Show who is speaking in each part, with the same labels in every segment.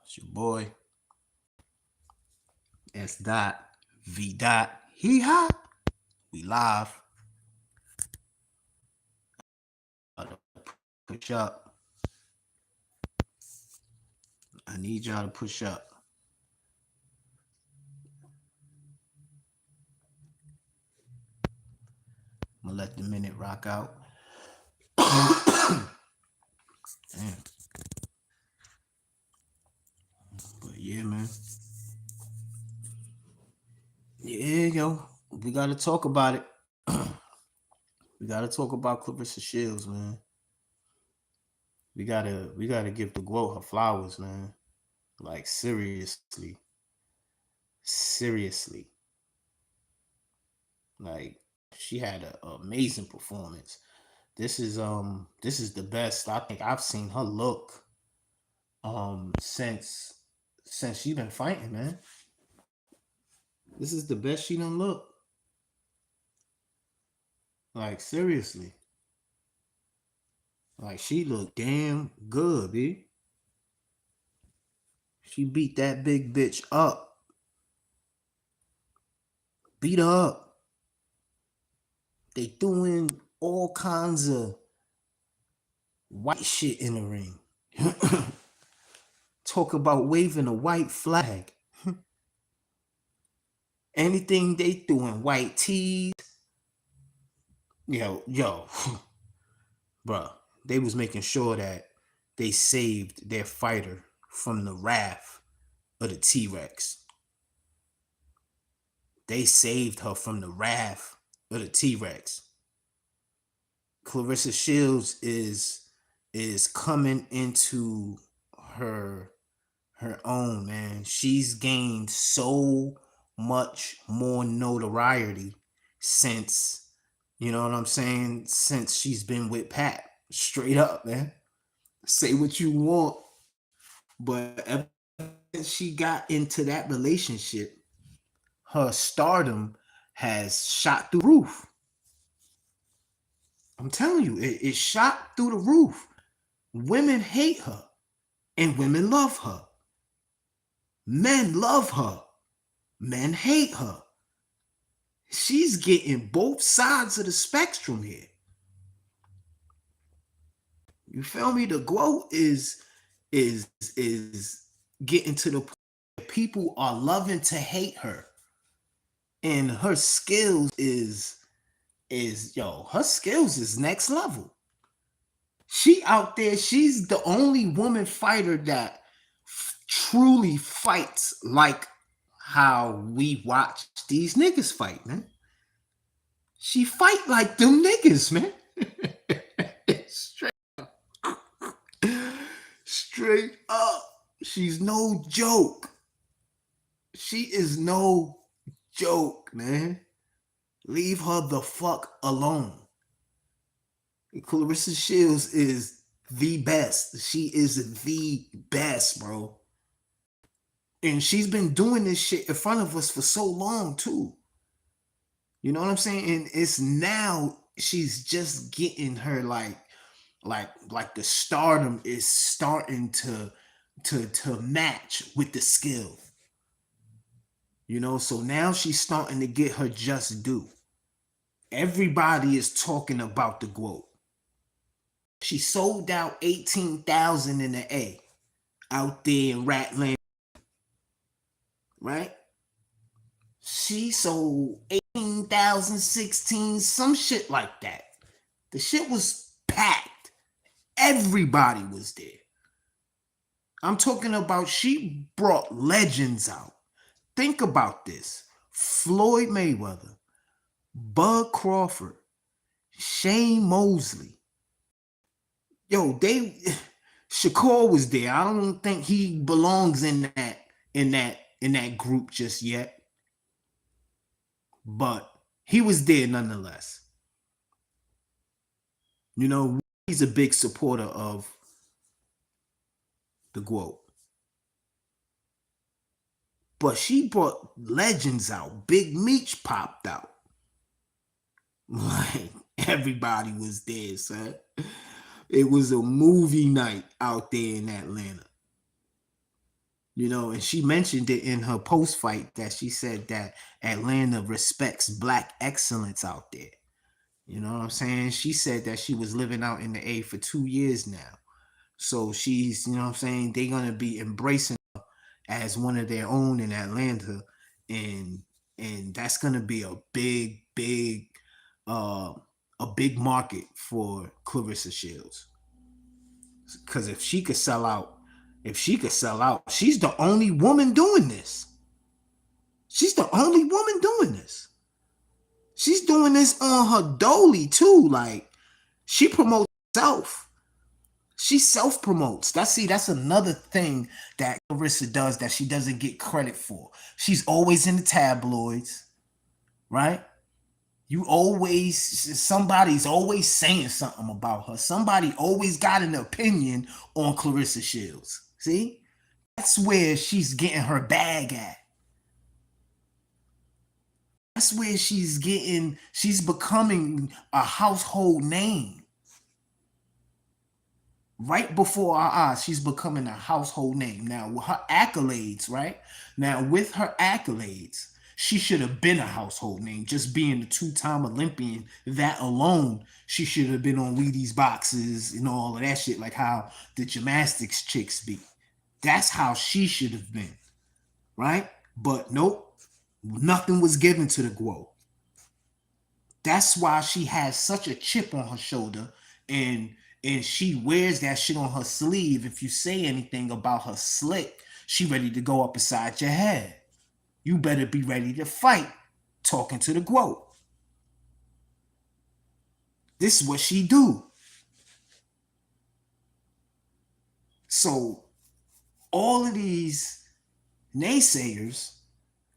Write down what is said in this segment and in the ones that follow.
Speaker 1: It's your boy S. Dot V. Dot. Hee ha. We live. Push up. I need y'all to push up. I'm gonna let the minute rock out. Damn. But yeah, man. Yeah, yo. We gotta talk about it. We gotta talk about Claressa Shields, man. We gotta give the GWOAT her flowers, man. Like seriously. Seriously. Like she had an amazing performance. This is the best I think I've seen her look since she been fighting, man. This is the best she done look. Like seriously. Like she looked damn good, B. She beat that big bitch up. Beat her up. They doing all kinds of white shit in the ring. Talk about waving a white flag. Anything they doing, white tees. Yo, bruh. They was making sure that they saved their fighter from the wrath of the T-Rex. They saved her from the wrath of the T-Rex. Claressa Shields is coming into her her own, man. She's gained so much more notoriety since, you know what I'm saying, since she's been with Pat. Straight up, man. Say what you want, but ever since she got into that relationship, her stardom has shot through the roof. I'm telling you, it shot through the roof. Women hate her and women love her. Men love her. Men hate her. She's getting both sides of the spectrum here. You feel me? The GWOAT is getting to the point where people are loving to hate her. And her skills is yo, her skills is next level. She out there, she's the only woman fighter that truly fights like how we watch these niggas fight, man. She fight like them niggas, man. straight, straight up. She's no joke. She is no joke, man. Leave her the fuck alone. Claressa Shields is the best. She is the best, bro. And she's been doing this shit in front of us for so long, too. You know what I'm saying? And it's now she's just getting her like the stardom is starting to match with the skill. You know, so now she's starting to get her just due. Everybody is talking about the GWOAT. She sold out 18,000 in the A out there in Ratland, right? She sold 18,000, 16, some shit like that. The shit was packed. Everybody was there. I'm talking about she brought legends out. Think about this. Floyd Mayweather, Bud Crawford, Shane Mosley. Yo, Shakur was there. I don't think he belongs in that group just yet. But he was there nonetheless. You know, he's a big supporter of the GWOAT. But she brought legends out. Big Meech popped out. Like, everybody was there, son. It was a movie night out there in Atlanta. And she mentioned it in her post fight that she said that Atlanta respects black excellence out there. You know what I'm saying? She said that she was living out in the A for 2 years now. So she's, you know what I'm saying, they're gonna be embracing her as one of their own in Atlanta. And that's gonna be uh a big market for Claressa Shields. Cause if she could sell out, she's the only woman doing this. She's the only woman doing this. She's doing this on her dolly too. Like, she promotes herself. She self promotes. That's another thing that Claressa does that she doesn't get credit for. She's always in the tabloids, right? Somebody's always saying something about her. Somebody always got an opinion on Claressa Shields. See? That's where she's getting her bag at. That's where she's becoming a household name. Right before our eyes, she's becoming a household name. Now, with her accolades, right? Now, with her accolades, she should have been a household name. Just being a two-time Olympian, that alone, she should have been on Wheaties boxes and all of that shit, like how the gymnastics chicks be. That's how she should have been, right? But nope, nothing was given to the GWOAT. That's why she has such a chip on her shoulder, and she wears that shit on her sleeve. If you say anything about her slick, she ready to go up inside your head. You better be ready to fight, talking to the GWOAT. This is what she do. So all of these naysayers,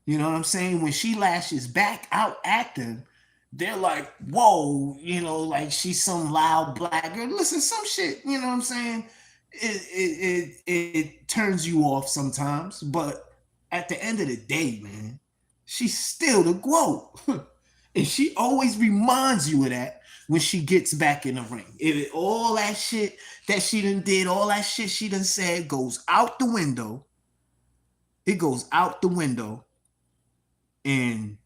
Speaker 1: you know what I'm saying, when she lashes back out at them, they're like, whoa, like she's some loud black girl. Listen, some shit, you know what I'm saying? It turns you off sometimes, but at the end of the day, man, she's still the GWOAT. And she always reminds you of that when she gets back in the ring. All that shit that she done did, all that shit she done said goes out the window. It goes out the window, and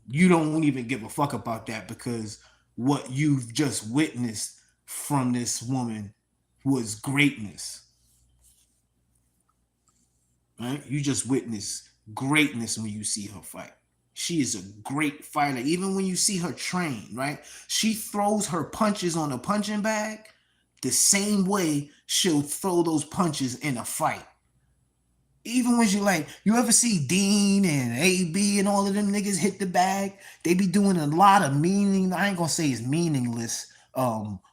Speaker 1: you don't even give a fuck about that, because what you've just witnessed from this woman was greatness. Right? You just witnessed greatness when you see her fight. She is a great fighter. Even when you see her train, right? She throws her punches on a punching bag the same way she'll throw those punches in a fight. Even when you ever see Dean and AB and all of them niggas hit the bag, they be doing a lot of I ain't gonna say it's meaningless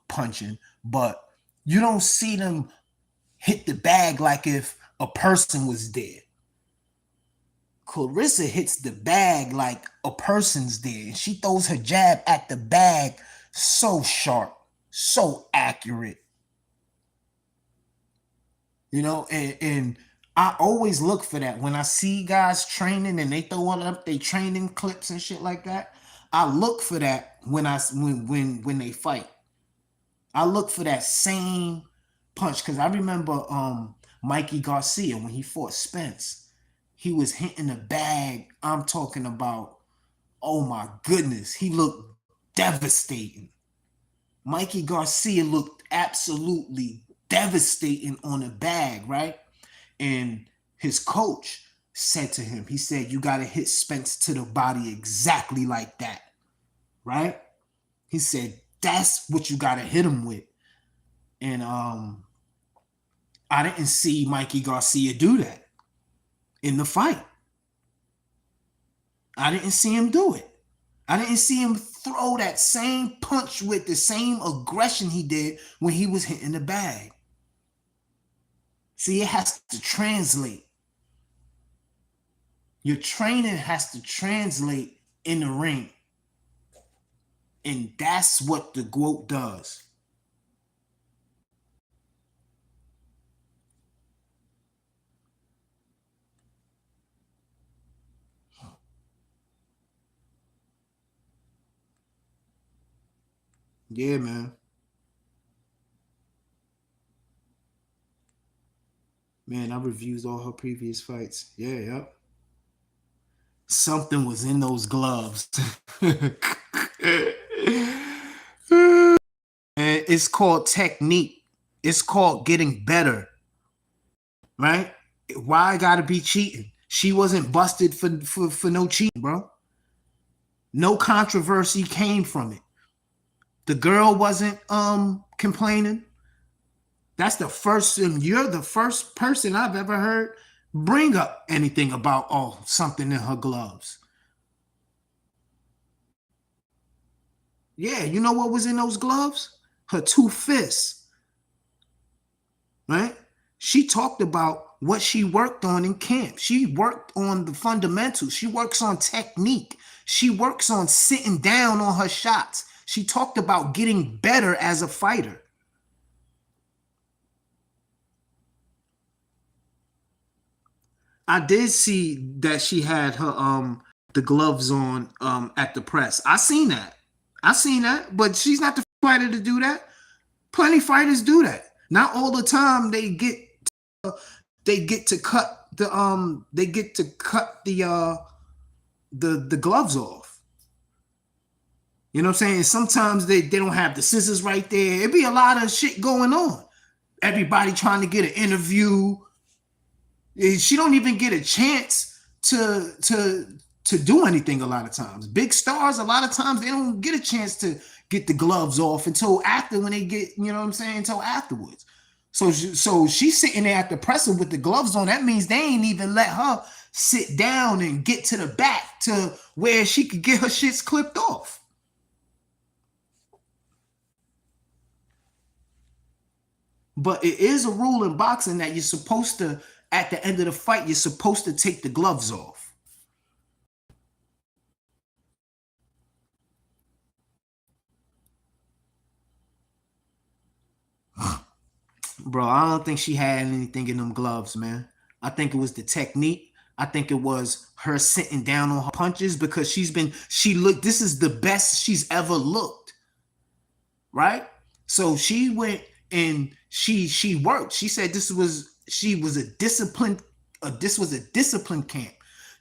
Speaker 1: punching, but you don't see them hit the bag like if a person was dead. Claressa hits the bag like a person's dead. She throws her jab at the bag so sharp, so accurate. And I always look for that when I see guys training and they throw up they training clips and shit like that. I look for that when they fight. I look for that same punch, because I remember Mikey Garcia when he fought Spence. He was hitting the bag. I'm talking about, oh my goodness, he looked devastating. Mikey Garcia looked absolutely devastating on the bag, right? And his coach said to him, he said, you got to hit Spence to the body exactly like that, right? He said, that's what you got to hit him with. And I didn't see Mikey Garcia do that in the fight. I didn't see him do it. I didn't see him throw that same punch with the same aggression he did when he was hitting the bag. See, it has to translate. Your training has to translate in the ring. And that's what the GWOAT does. Yeah, man. Man, I reviewed all her previous fights. Yeah, yep. Something was in those gloves. And it's called technique. It's called getting better, right? Why I gotta be cheating? She wasn't busted for no cheating, bro. No controversy came from it. The girl wasn't complaining. That's the first, and you're the first person I've ever heard bring up anything about something in her gloves. Yeah, you know what was in those gloves? Her two fists, right? She talked about what she worked on in camp. She worked on the fundamentals. She works on technique. She works on sitting down on her shots. She talked about getting better as a fighter. I did see that she had her the gloves on at the press. I seen that. I seen that, but she's not the fighter to do that. Plenty fighters do that. Not all the time they get to cut the gloves off. You know what I'm saying? Sometimes they don't have the scissors right there. It'd be a lot of shit going on. Everybody trying to get an interview. She don't even get a chance to do anything a lot of times. Big stars, a lot of times they don't get a chance to get the gloves off until after when they get, you know what I'm saying, until afterwards. So she's sitting there at the presser with the gloves on. That means they ain't even let her sit down and get to the back to where she could get her shits clipped off. But it is a rule in boxing that you're supposed to, at the end of the fight, you're supposed to take the gloves off. Bro, I don't think she had anything in them gloves, man. I think it was the technique. I think it was her sitting down on her punches because she looked, this is the best she's ever looked. Right? So she went and she worked. She said this was a disciplined camp.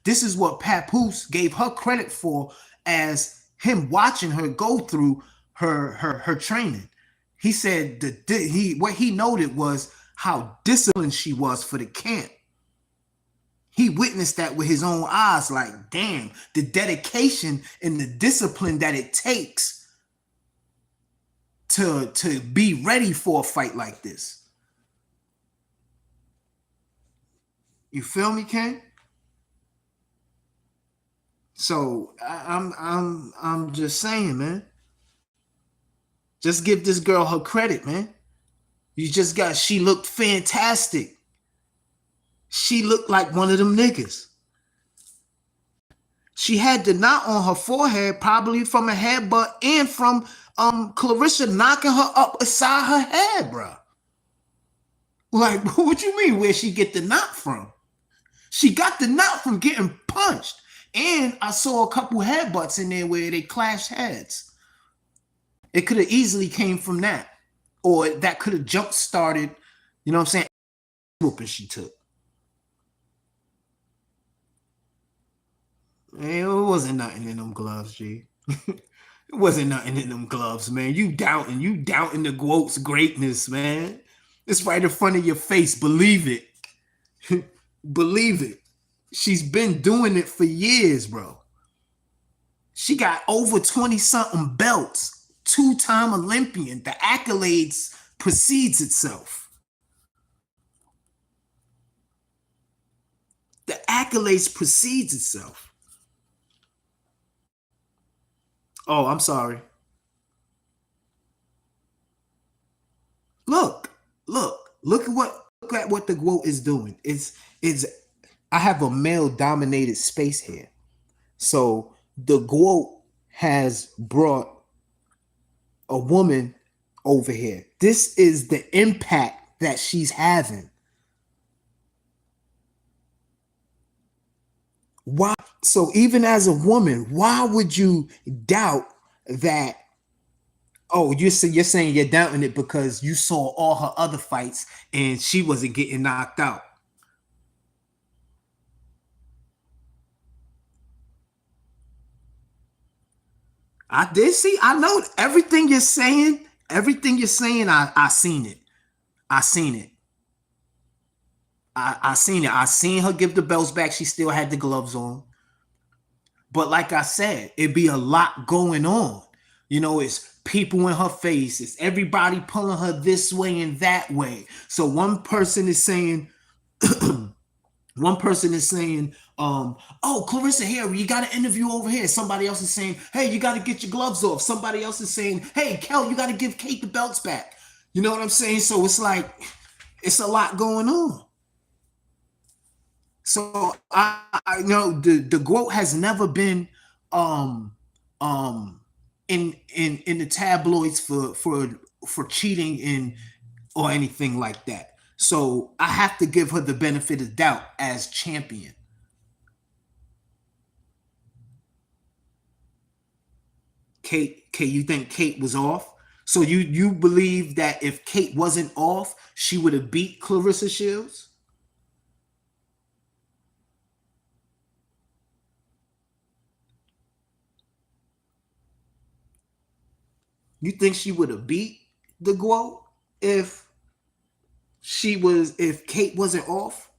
Speaker 1: This is what Papoose gave her credit for, as him watching her go through her training. He said that what he noted was how disciplined she was for the camp. He witnessed that with his own eyes, like, damn, the dedication and the discipline that it takes to be ready for a fight like this. You feel me, Ken? So I'm just saying, man. Just give this girl her credit, man. She looked fantastic. She looked like one of them niggas. She had the knot on her forehead, probably from a headbutt and from Claressa knocking her up aside her head, bro. Like, what you mean? Where she get the knot from? She got the knot from getting punched. And I saw a couple headbutts in there where they clashed heads. It could have easily came from that. Or that could have jump started, you know what I'm saying, whooping she took. Man, it wasn't nothing in them gloves, G. It wasn't nothing in them gloves, man. You doubting the GWOAT's greatness, man. It's right in front of your face. Believe it. Believe it. She's been doing it for years, bro. She got over 20-something belts. Two-time Olympian. The accolades precedes itself. The accolades precedes itself. Oh, I'm sorry. Look at what the GWOAT is doing. It's I have a male dominated space here. So the GWOAT has brought a woman over here. This is the impact that she's having. Why? So even as a woman, why would you doubt that? Oh, you're saying you're doubting it because you saw all her other fights and she wasn't getting knocked out. I did see. I know everything you're saying. Everything you're saying. I seen it. I seen it. I seen it. I seen her give the belts back. She still had the gloves on. But like I said, it'd be a lot going on. You know, it's people in her face. It's everybody pulling her this way and that way. So one person is saying, oh, Claressa here, you got an interview over here. Somebody else is saying, hey, you got to get your gloves off. Somebody else is saying, hey, Kel, you got to give Kate the belts back. You know what I'm saying? So it's like, it's a lot going on. So I know the GWOAT has never been um um in the tabloids for cheating in or anything like that. So I have to give her the benefit of doubt as champion. Kate, you think Kate was off? So you believe that if Kate wasn't off, she would have beat Claressa Shields? You think she would have beat the GWOAT if if Kate wasn't off?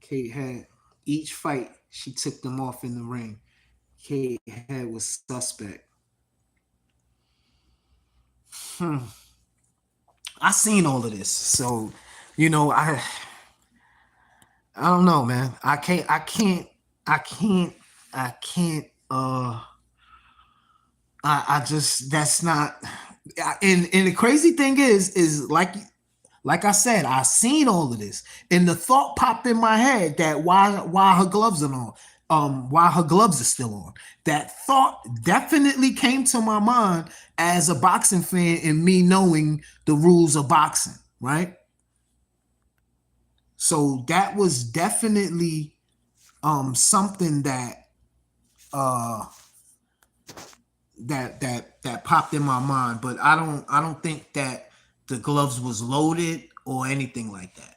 Speaker 1: Kate had each fight, she took them off in the ring. Kate had was suspect. Hmm. I seen all of this. So, you know, I don't know, man. I can't I just that's not and the crazy thing is like I said, I seen all of this, and the thought popped in my head that why her gloves are on, why her gloves are still on. That thought definitely came to my mind as a boxing fan and me knowing the rules of boxing, right? So that was definitely something uh that popped in my mind, but I don't think that the gloves was loaded or anything like that.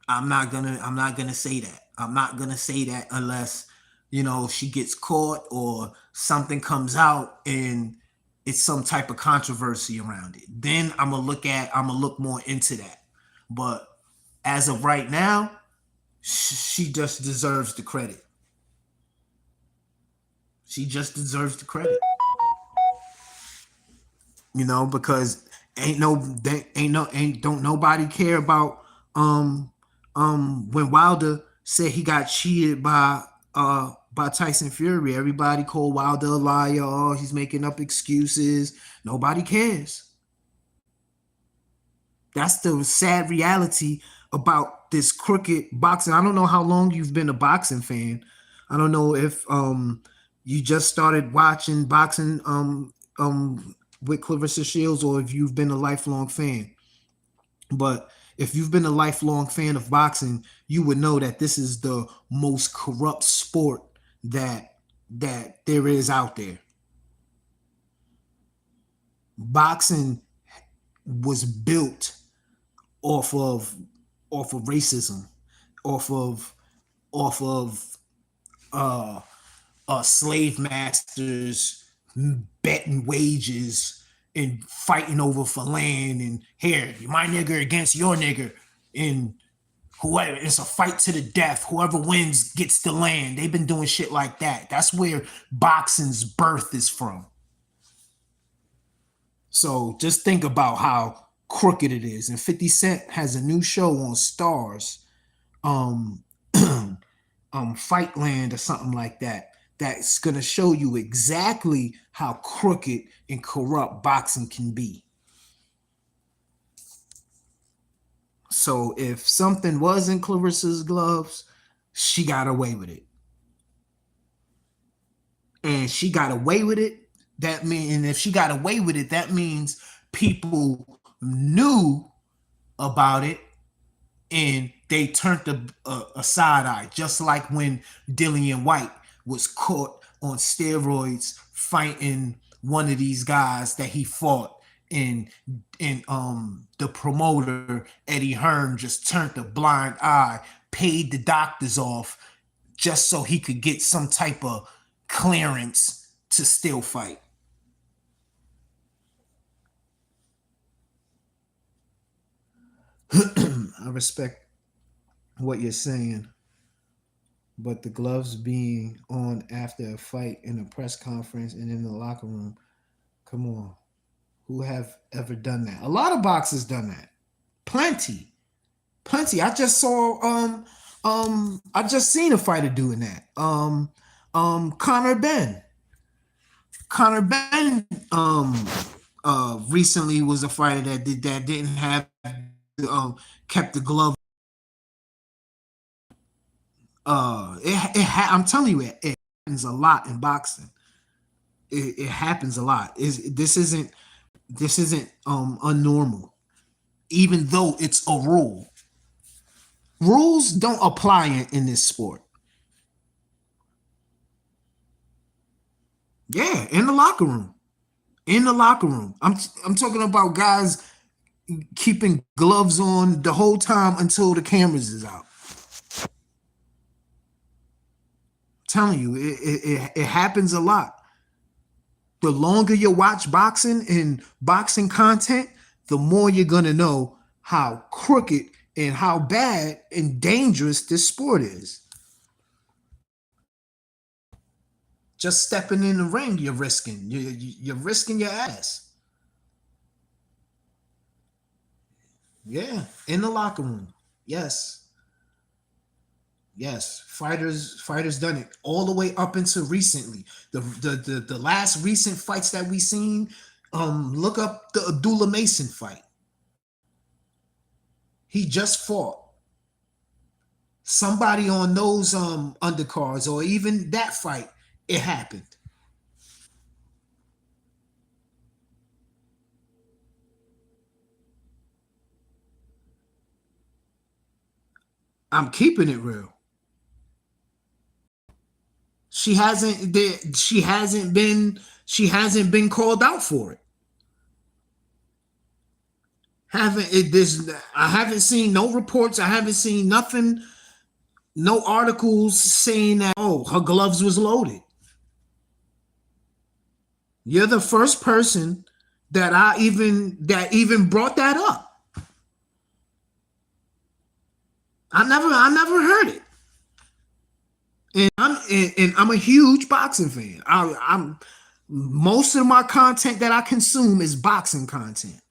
Speaker 1: I'm not gonna say that. I'm not gonna say that unless you know she gets caught or something comes out and it's some type of controversy around it. Then I'm gonna look more into that. But as of right now, she just deserves the credit. She just deserves the credit. You know, because ain't don't nobody care about when Wilder said he got cheated by Tyson Fury. Everybody called Wilder a liar. Oh, he's making up excuses. Nobody cares. That's the sad reality about this crooked boxing. I don't know how long you've been a boxing fan. I don't know if you just started watching boxing with Claressa Shields or if you've been a lifelong fan. But if you've been a lifelong fan of boxing, you would know that this is the most corrupt sport that there is out there. Boxing was built off of racism, off of off of uh slave masters betting wages and fighting over for land and here my nigger against your nigger and whoever it's a fight to the death, whoever wins gets the land. They've been doing shit like that. That's where boxing's birth is from. So just think about how crooked it is. And 50 Cent has a new show on Stars, um, Fightland or something like that. That's gonna show you exactly how crooked and corrupt boxing can be. So if something was in Claressa's gloves, she got away with it. And she got away with it. That mean, and if she got away with it, that means people knew about it and they turned a side eye, just like when Dillian White was caught on steroids fighting one of these guys that he fought, and the promoter Eddie Hearn just turned a blind eye, paid the doctors off just so he could get some type of clearance to still fight. I respect what you're saying, but the gloves being on after a fight in a press conference and in the locker room, come on. Who have ever done that? A lot of boxers done that. Plenty. Plenty. I just saw I just seen a fighter doing that. Connor Ben. Connor Ben recently was a fighter that did that, didn't have kept the glove. I'm telling you, it happens a lot in boxing. It happens a lot. This isn't unnormal, even though it's a rule. Rules don't apply in this sport. Yeah, in the locker room. In the locker room. I'm talking about guys keeping gloves on the whole time until the cameras is out. I'm telling you, it happens a lot. The longer you watch boxing and boxing content, the more you're gonna know how crooked and how bad and dangerous this sport is. Just stepping in the ring, you're risking. You're risking your ass. Yeah, in the locker room. Yes, yes. Fighters done it all the way up into recently. The last recent fights that we seen. Look up the Abdullah Mason fight. He just fought somebody on those undercards, or even that fight. It happened. I'm keeping it real. She hasn't been called out for it. Haven't it this I haven't seen no reports, I haven't seen nothing, no articles saying that oh her gloves was loaded. You're the first person that even brought that up. I never heard it. And I'm a huge boxing fan. I'm most of my content that I consume is boxing content.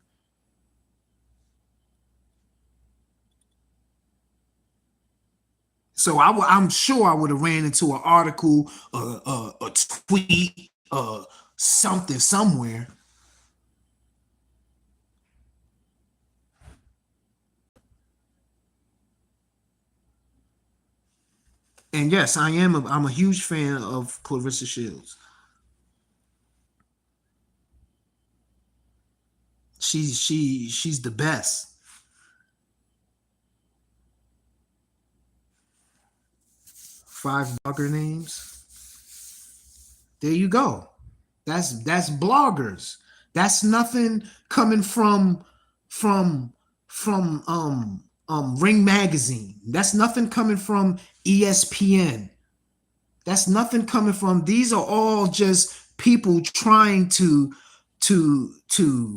Speaker 1: So I'm sure I would have ran into an article, a tweet, something somewhere. And yes, I'm a huge fan of Claressa Shields. She's the best. Five blogger names. There you go. That's bloggers. That's nothing coming from Ring Magazine. That's nothing coming from ESPN. That's nothing coming from. These are all just people trying to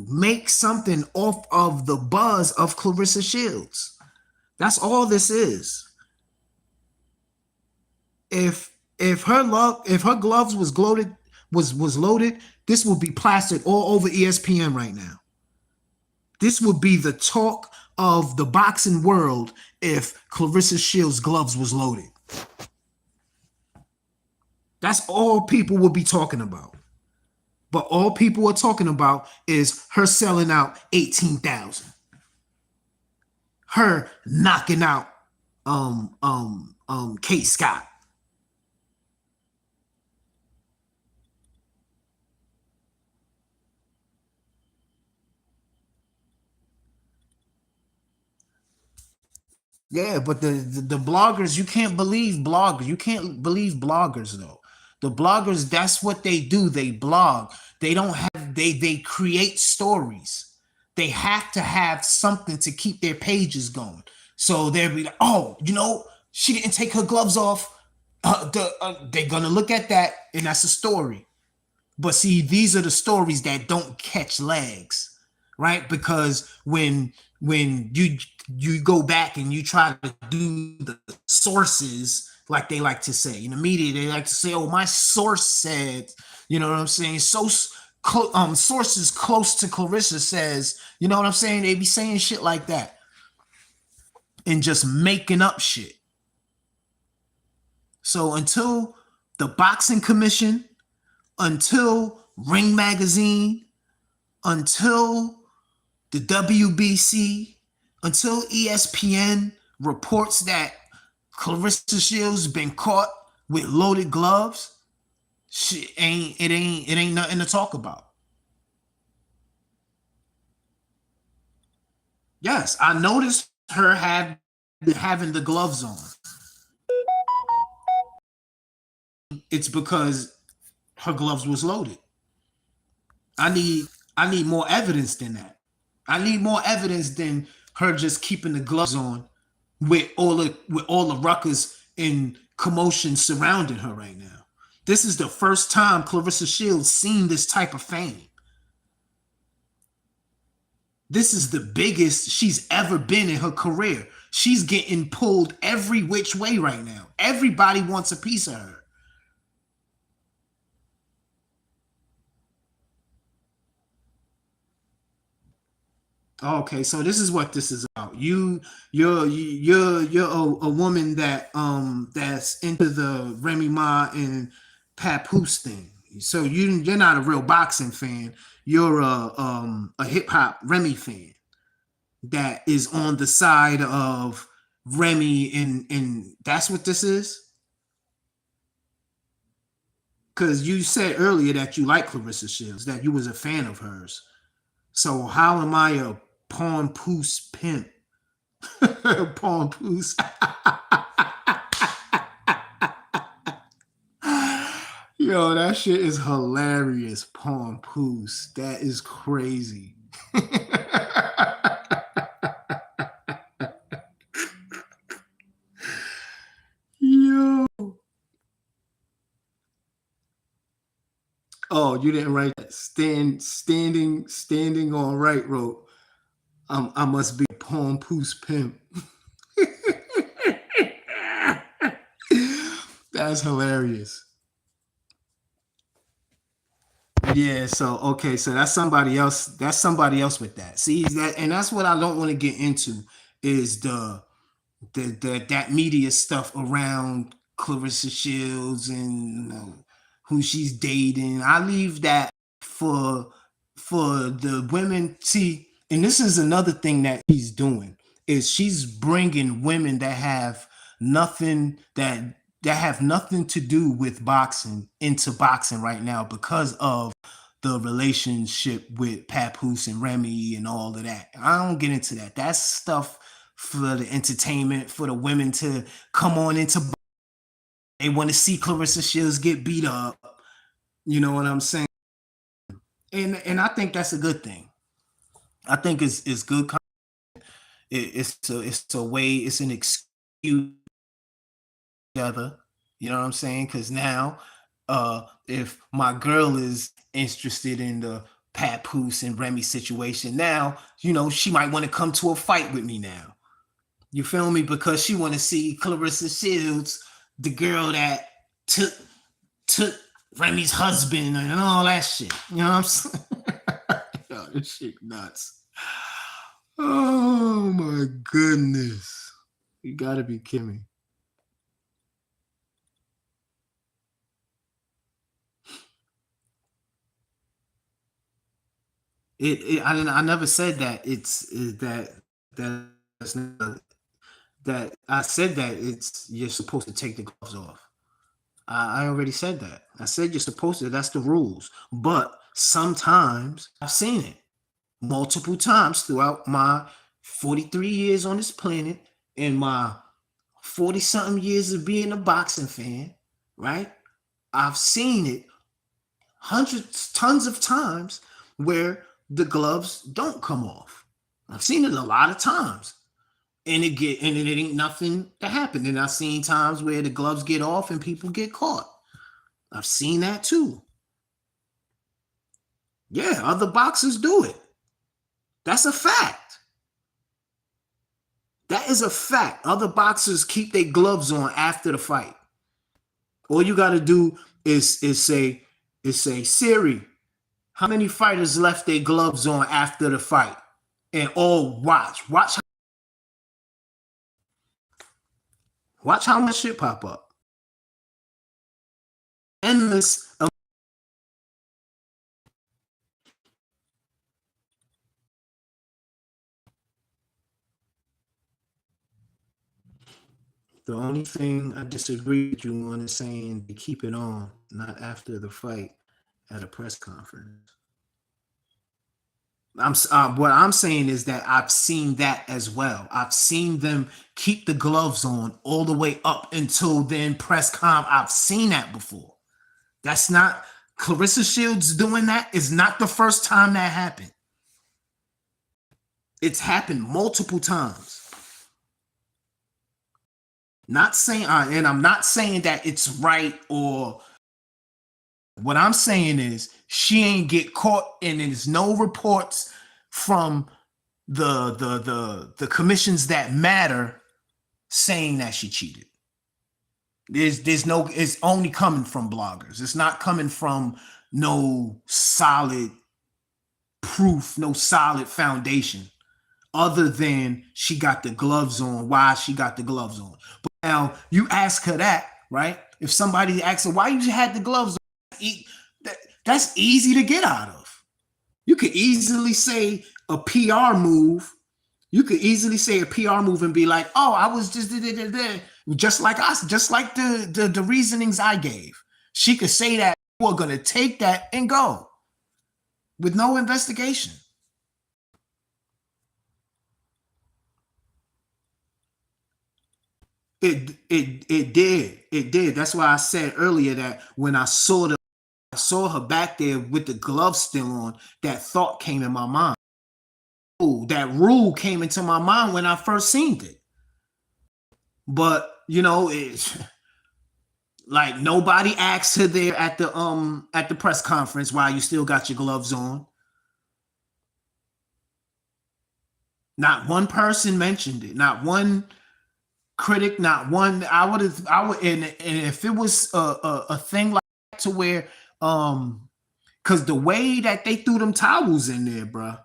Speaker 1: make something off of the buzz of Claressa Shields. That's all this is. If her gloves was loaded, this would be plastered all over ESPN right now. This would be the talk of the boxing world if Claressa Shields' gloves was loaded. That's all people would be talking about. But all people are talking about is her selling out 18,000. Her knocking out Kate Scott. Yeah, but the bloggers, you can't believe bloggers. You can't believe bloggers though. The bloggers, that's what they do. They blog. They don't have they create stories. They have to have something to keep their pages going. So they'll be like, oh, she didn't take her gloves off. They're gonna look at that, and that's a story. But see, these are the stories that don't catch legs, right? Because when you go back and you try to do the sources, like they like to say in the media, they like to say, "Oh, my source said," you know what I'm saying? So, sources close to Claressa says, you know what I'm saying? They be saying shit like that and just making up shit. So until the boxing commission, until Ring Magazine, until the WBC, until ESPN reports that Claressa Shields been caught with loaded gloves, it ain't nothing to talk about. Yes, I noticed her having the gloves on. It's because her gloves was loaded. I need I need more evidence than that. I need more evidence than her just keeping the gloves on with all the ruckus and commotion surrounding her right now. This is the first time Claressa Shields seen this type of fame. This is the biggest she's ever been in her career. She's getting pulled every which way right now. Everybody wants a piece of her. Okay, so this is what this is about. You're a woman that's into the Remy Ma and Papoose thing. So you're not a real boxing fan. You're a hip hop Remy fan that is on the side of Remy, and that's what this is. Because you said earlier that you like Claressa Shields, that you was a fan of hers. So how am I a pawn poose pimp? Pawn poose. Yo, that shit is hilarious. Pawn poose. That is crazy. Yo. Oh, you didn't write that. Standing on right rope. I must be a pawn poose pimp. That's hilarious. Yeah, so okay, so that's somebody else. That's somebody else with that. See that, and that's what I don't want to get into is the that media stuff around Claressa Shields and who she's dating. I leave that for the women. See, and this is another thing that he's doing is she's bringing women that have nothing that have nothing to do with boxing into boxing right now because of the relationship with Papoose and Remy and all of that. I don't get into that. That's stuff for the entertainment, for the women to come on into. They want to see Claressa Shields get beat up. You know what I'm saying? And I think that's a good thing. I think it's good. It's a way. It's an excuse together. You know what I'm saying? Because now, if my girl is interested in the Papoose and Remy situation, now she might want to come to a fight with me now. You feel me? Because she want to see Claressa Shields, the girl that took Remy's husband and all that shit. You know what I'm saying? Yo, this shit nuts. Oh my goodness. You gotta be kidding me. I never said that that's not, that I said that it's you're supposed to take the gloves off. I already said that. I said you're supposed to. That's the rules. But sometimes I've seen it multiple times throughout my 43 years on this planet and my 40 something years of being a boxing fan, right? I've seen it hundreds, tons of times where the gloves don't come off. I've seen it a lot of times. And it ain't nothing to happen. And I've seen times where the gloves get off and people get caught. I've seen that too. Yeah, other boxers do it. That's a fact. That is a fact. Other boxers keep their gloves on after the fight. All you gotta do is say Siri, how many fighters left their gloves on after the fight? And all watch how much shit pop up. Endless. The only thing I disagree with you on is saying to keep it on, not after the fight at a press conference. What I'm saying is that I've seen that as well. I've seen them keep the gloves on all the way up until then press conf. I've seen that before. That's not Claressa Shields doing that is not the first time that happened. It's happened multiple times. Not saying, and I'm not saying that it's right, or what I'm saying is she ain't get caught, and there's no reports from the commissions that matter saying that she cheated. There's no, it's only coming from bloggers. It's not coming from no solid proof, no solid foundation, other than she got the gloves on. Why she got the gloves on? But now you ask her that, right? If somebody asks her why you had the gloves on, that's easy to get out of. You could easily say a PR move. You could easily say a PR move and be like, "Oh, I was just like us, just like the reasonings I gave." She could say that. We're gonna take that and go with no investigation. It did. That's why I said earlier that when I saw her back there with the gloves still on, that thought came in my mind. Oh, that rule came into my mind when I first seen it. But you know, it's like nobody asked her there at the press conference why you still got your gloves on. Not one person mentioned it. Not one critic. Not one. I would, and if it was a thing like that to where, because the way that they threw them towels in there, bruh,